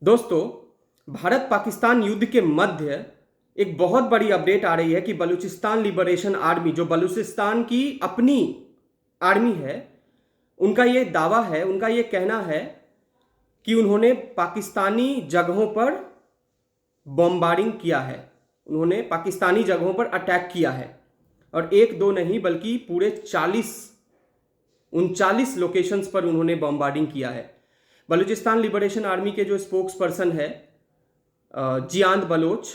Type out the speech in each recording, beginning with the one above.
दोस्तों, भारत पाकिस्तान युद्ध के मध्य एक बहुत बड़ी अपडेट आ रही है कि बलूचिस्तान लिबरेशन आर्मी, जो बलूचिस्तान की अपनी आर्मी है, उनका ये दावा है, उनका ये कहना है कि उन्होंने पाकिस्तानी जगहों पर बॉम्बार्डिंग किया है। उन्होंने पाकिस्तानी जगहों पर अटैक किया है और एक दो नहीं बल्कि पूरे 39 लोकेशंस पर उन्होंने बॉम्बार्डिंग किया है। बलूचिस्तान लिबरेशन आर्मी के जो स्पोक्स पर्सन है जियांद बलोच,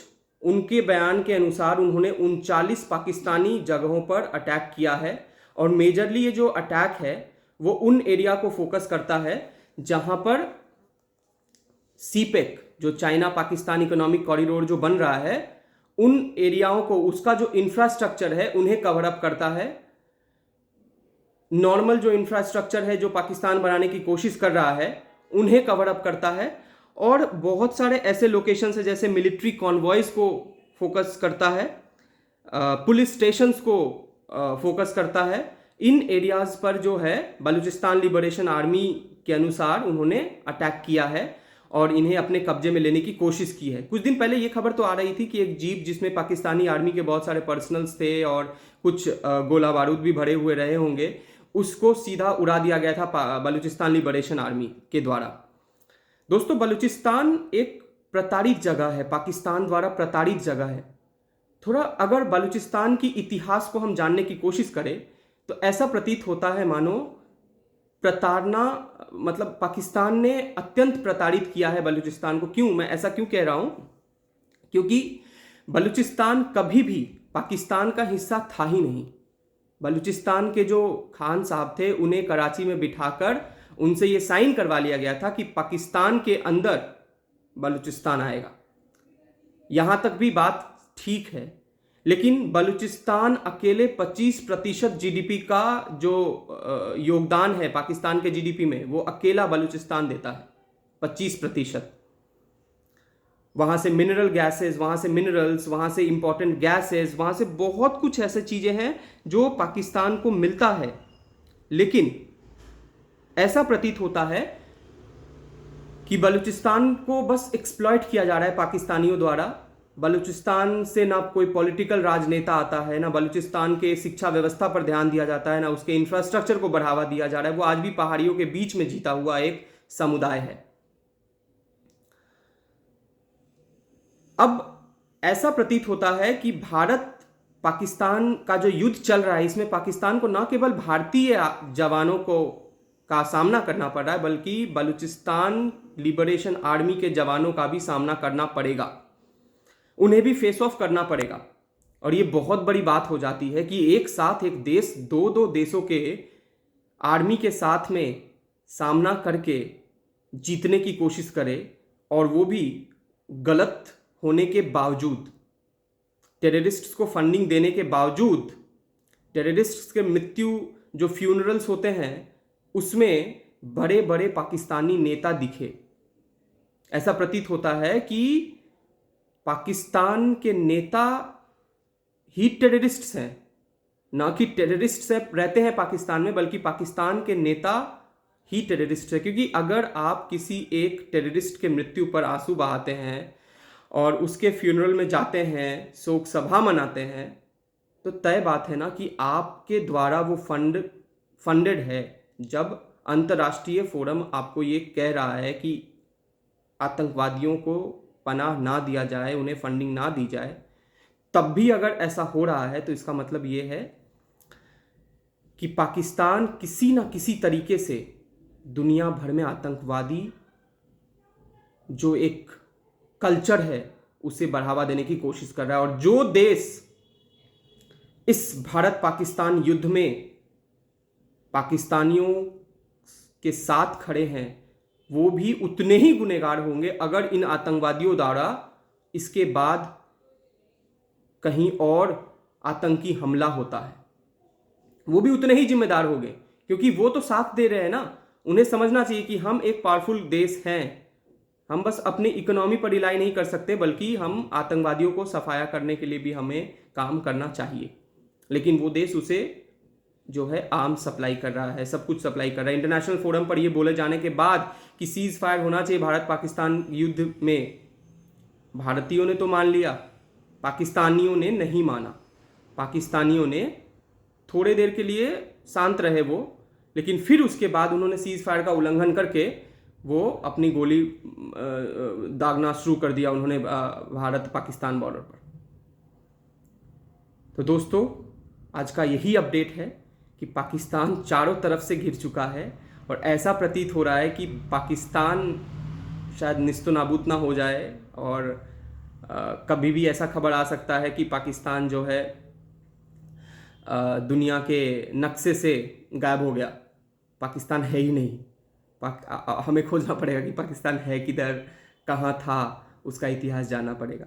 उनके बयान के अनुसार उन्होंने 39 पाकिस्तानी जगहों पर अटैक किया है और मेजरली ये जो अटैक है वो उन एरिया को फोकस करता है जहां पर सीपेक, जो चाइना पाकिस्तान इकोनॉमिक कॉरिडोर जो बन रहा है, उन एरियाओं को, उसका जो इंफ्रास्ट्रक्चर है उन्हें कवर अप करता है। नॉर्मल जो इंफ्रास्ट्रक्चर है जो पाकिस्तान बनाने की कोशिश कर रहा है उन्हें कवर अप करता है और बहुत सारे ऐसे लोकेशन है जैसे मिलिट्री कॉन्वॉयज को फोकस करता है, पुलिस स्टेशंस को फोकस करता है। इन एरियाज पर जो है बलूचिस्तान लिबरेशन आर्मी के अनुसार उन्होंने अटैक किया है और इन्हें अपने कब्जे में लेने की कोशिश की है। कुछ दिन पहले ये खबर तो आ रही थी कि एक जीप जिसमें पाकिस्तानी आर्मी के बहुत सारे पर्सनल्स थे और कुछ गोला बारूद भी भरे हुए रहे होंगे, उसको सीधा उड़ा दिया गया था बलूचिस्तान लिबरेशन आर्मी के द्वारा। दोस्तों, बलूचिस्तान एक प्रताड़ित जगह है, पाकिस्तान द्वारा प्रताड़ित जगह है। थोड़ा अगर बलूचिस्तान की इतिहास को हम जानने की कोशिश करें तो ऐसा प्रतीत होता है मानो प्रताड़ना, मतलब पाकिस्तान ने अत्यंत प्रताड़ित किया है बलूचिस्तान को। क्यों, मैं ऐसा क्यों कह रहा हूं? क्योंकि बलूचिस्तान कभी भी पाकिस्तान का हिस्सा था ही नहीं। बलूचिस्तान के जो खान साहब थे उन्हें कराची में बिठाकर उनसे ये साइन करवा लिया गया था कि पाकिस्तान के अंदर बलूचिस्तान आएगा। यहां तक भी बात ठीक है, लेकिन बलूचिस्तान अकेले 25% जीडीपी का जो योगदान है पाकिस्तान के जीडीपी में, वो अकेला बलूचिस्तान देता है 25%। वहां से मिनरल गैसेस, वहां से मिनरल्स, वहां से इंपॉर्टेंट गैसेस, वहां से बहुत कुछ ऐसे चीजें हैं जो पाकिस्तान को मिलता है। लेकिन ऐसा प्रतीत होता है कि बलूचिस्तान को बस एक्सप्लॉइट किया जा रहा है पाकिस्तानियों द्वारा। बलूचिस्तान से ना कोई पॉलिटिकल राजनेता आता है, ना बलूचिस्तान के शिक्षा व्यवस्था पर ध्यान दिया जाता है, ना उसके इंफ्रास्ट्रक्चर को बढ़ावा दिया जा रहा है। वो आज भी पहाड़ियों के बीच में जीता हुआ एक समुदाय है। अब ऐसा प्रतीत होता है कि भारत पाकिस्तान का जो युद्ध चल रहा है, इसमें पाकिस्तान को न केवल भारतीय जवानों को का सामना करना पड़ रहा है बल्कि बलूचिस्तान लिबरेशन आर्मी के जवानों का भी सामना करना पड़ेगा। उन्हें भी फेस ऑफ करना पड़ेगा। और ये बहुत बड़ी बात हो जाती है कि एक साथ एक देश दो देशों के आर्मी के साथ में सामना करके जीतने की कोशिश करे, और वो भी गलत होने के बावजूद, टेररिस्ट्स को फंडिंग देने के बावजूद, टेररिस्ट्स के मृत्यु जो फ्यूनरल्स होते हैं उसमें बड़े बड़े पाकिस्तानी नेता दिखे। ऐसा प्रतीत होता है कि पाकिस्तान के नेता ही टेररिस्ट्स हैं, ना कि टेररिस्ट्स रहते हैं पाकिस्तान में, बल्कि पाकिस्तान के नेता ही टेररिस्ट है। क्योंकि अगर आप किसी एक टेररिस्ट के मृत्यु पर आंसू बहाते हैं और उसके फ्यूनरल में जाते हैं, शोक सभा मनाते हैं, तो तय बात है ना कि आपके द्वारा वो फंडेड है। जब अंतर्राष्ट्रीय फोरम आपको ये कह रहा है कि आतंकवादियों को पनाह ना दिया जाए, उन्हें फंडिंग ना दी जाए, तब भी अगर ऐसा हो रहा है तो इसका मतलब ये है कि पाकिस्तान किसी ना किसी तरीके से दुनिया भर में आतंकवादी जो एक कल्चर है उसे बढ़ावा देने की कोशिश कर रहा है। और जो देश इस भारत पाकिस्तान युद्ध में पाकिस्तानियों के साथ खड़े हैं, वो भी उतने ही गुनहगार होंगे अगर इन आतंकवादियों द्वारा इसके बाद कहीं और आतंकी हमला होता है। वो भी उतने ही जिम्मेदार होंगे, क्योंकि वो तो साथ दे रहे हैं ना। उन्हें समझना चाहिए कि हम एक पावरफुल देश हैं, हम बस अपनी इकोनॉमी पर रिलाई नहीं कर सकते, बल्कि हम आतंकवादियों को सफाया करने के लिए भी हमें काम करना चाहिए। लेकिन वो देश उसे जो है आर्म्स सप्लाई कर रहा है, सब कुछ सप्लाई कर रहा है। इंटरनेशनल फोरम पर ये बोले जाने के बाद कि सीज फायर होना चाहिए भारत पाकिस्तान युद्ध में, भारतीयों ने तो मान लिया, पाकिस्तानियों ने नहीं माना। पाकिस्तानियों ने थोड़े देर के लिए शांत रहे वो, लेकिन फिर उसके बाद उन्होंने सीज फायर का उल्लंघन करके वो अपनी गोली दागना शुरू कर दिया उन्होंने भारत पाकिस्तान बॉर्डर पर। तो दोस्तों, आज का यही अपडेट है कि पाकिस्तान चारों तरफ से घिर चुका है और ऐसा प्रतीत हो रहा है कि पाकिस्तान शायद निस्तो नाबूद ना हो जाए, और कभी भी ऐसा खबर आ सकता है कि पाकिस्तान जो है दुनिया के नक्शे से गायब हो गया, पाकिस्तान है ही नहीं। हमें खोजना पड़ेगा कि पाकिस्तान है किधर, कहाँ था, उसका इतिहास जानना पड़ेगा।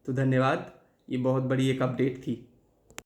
तो धन्यवाद, ये बहुत बड़ी एक अपडेट थी।